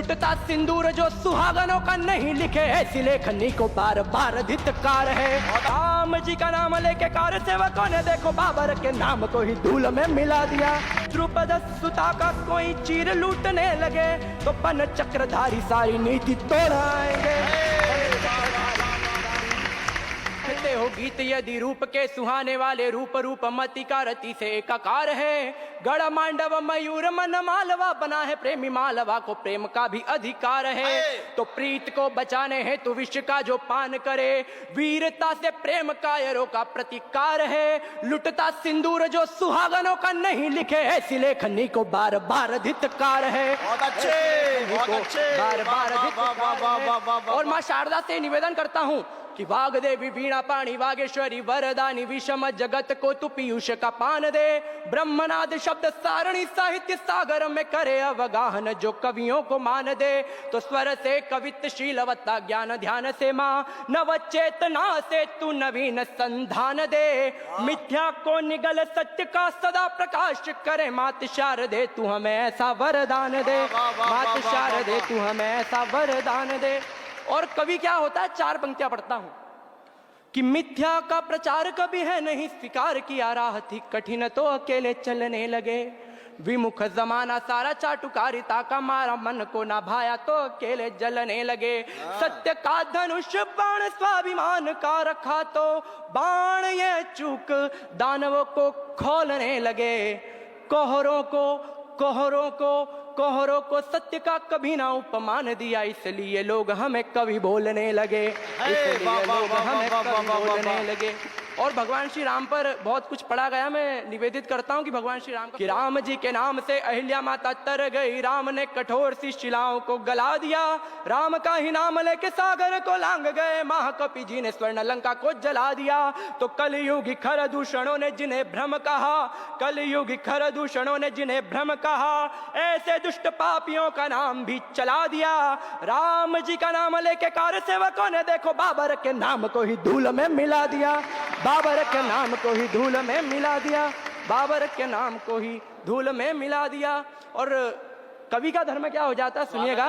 लुटता सिंदूर जो सुहागनों का नहीं लिखे, ऐसी लेखनी को बार बार धिक्कार है। राम जी का नाम लेके कार सेवकों ने देखो बाबर के नाम को ही धूल में मिला दिया। द्रुपद सुता का कोई चीर लूटने लगे तो पन चक्रधारी सारी नीति तोड़ाएंगे। हो गीत यदि रूप के सुहाने वाले रूप रूप मति का रति से एकाकार है। गढ़ मांडव मयूर मन मालवा बना है, प्रेमी मालवा को प्रेम का भी अधिकार है। तो प्रीत को बचाने है तो विष का जो पान करे, वीरता से प्रेम कायरों का प्रतिकार है। लुटता सिंदूर जो सुहागनों का नहीं लिखे, ऐसी लेखनी को बार बार धिक्कार है। बहुत अच्छे बार बार धिक्कार। और माँ शारदा से निवेदन करता हूँ कि वाग्देवी वीणा पाणी वागेश्वरी वरदानी विषम जगत को तू पीयूष का पान दे। ब्रह्मनाद शब्द सारणी साहित्य सागर में करे अवगाहन जो कवियों को मान दे। तो स्वर से कवित्व शीलवत्ता ज्ञान ध्यान से माँ नव चेतना से तू नवीन संधान दे। मिथ्या को निगल सत्य का सदा प्रकाश करे, मात शारदे तू हमें ऐसा वरदान दे। मात शारदे तू हमें ऐसा वरदान दे। और कवि क्या होता है, चार पंक्तियां पढ़ता हूं कि मिथ्या का प्रचार कभी है नहीं स्वीकार किया, राह थी कठिन तो अकेले चलने लगे। विमुख जमाना सारा चाटुकारिता का मारा, मन को ना भाया तो अकेले जलने लगे। सत्य का धनुष बाण स्वाभिमान का रखा तो बाण ये चूक दानवों को खोलने लगे। कोहरों को सत्य का कभी ना उपमान दिया, इसलिए लोग हमें कवि बोलने लगे। इसलिए लोग हमें कवि बोलने लगे। और भगवान श्री राम पर बहुत कुछ पढ़ा गया। मैं निवेदित करता हूं कि भगवान श्री राम कि राम जी के नाम से अहिल्या माता तर गई, राम ने कठोर सी शिलाओं को गला दिया। राम का ही नाम लेके सागर को लांग गए, महाकपि जी ने स्वर्ण लंका को जला दिया। तो कलयुगी खर दूषणों ने जिन्हें भ्रम कहा, कलयुगी खर दूषणों ने जिन्हें भ्रम कहा, ऐसे दुष्ट पापियों का नाम भी चला दिया। राम जी का नाम लेके कार सेवकों ने देखो बाबर के नाम को ही धूल में मिला दिया। बाबर के नाम को ही धूल में मिला दिया। बाबर के नाम को ही धूल में मिला दिया। और कवि का धर्म क्या हो जाता है सुनिएगा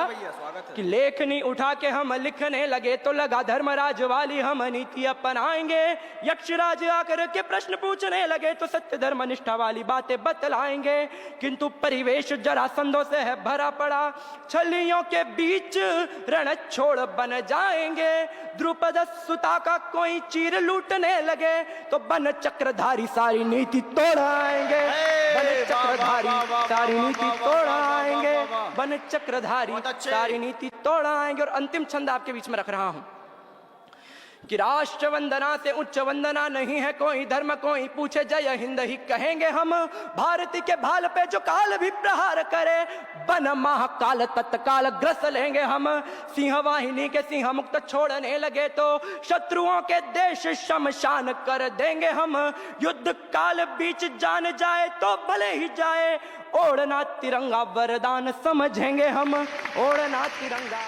कि लेखनी उठा के हम लिखने लगे तो लगा धर्मराज वाली हम नीति अपनाएंगे। यक्षराज आकर के प्रश्न पूछने लगे तो सत्य धर्म निष्ठा वाली बातें बतलाएंगे। किंतु परिवेश जरासंधों से है भरा पड़ा, छलियों के बीच रण छोड़ बन जाएंगे। द्रुपद सुता का कोई चीर लूटने लगे तो बन चक्रधारी सारी नीति तोड़ाएंगे। बन चक्रधारी सारी नीति तोड़ाएंगे। बन चक्रधारी सारी नीति तोड़ाएंगे। और अंतिम छंद आपके बीच में रख रहा हूं कि राष्ट्र वंदना से उच्च वंदना नहीं है कोई धर्म, कोई पूछे जय हिंद ही कहेंगे हम। भारती के भाल पे जो काल भी प्रहार करे, बन महाकाल तत्काल ग्रस लेंगे हम। सिंह वाहिनी के सिंह मुक्त छोड़ने लगे तो शत्रुओं के देश शमशान कर देंगे हम। युद्ध काल बीच जान जाए तो भले ही जाए, ओढ़ना तिरंगा वरदान समझेंगे हम। ओढ़ना तिरंगा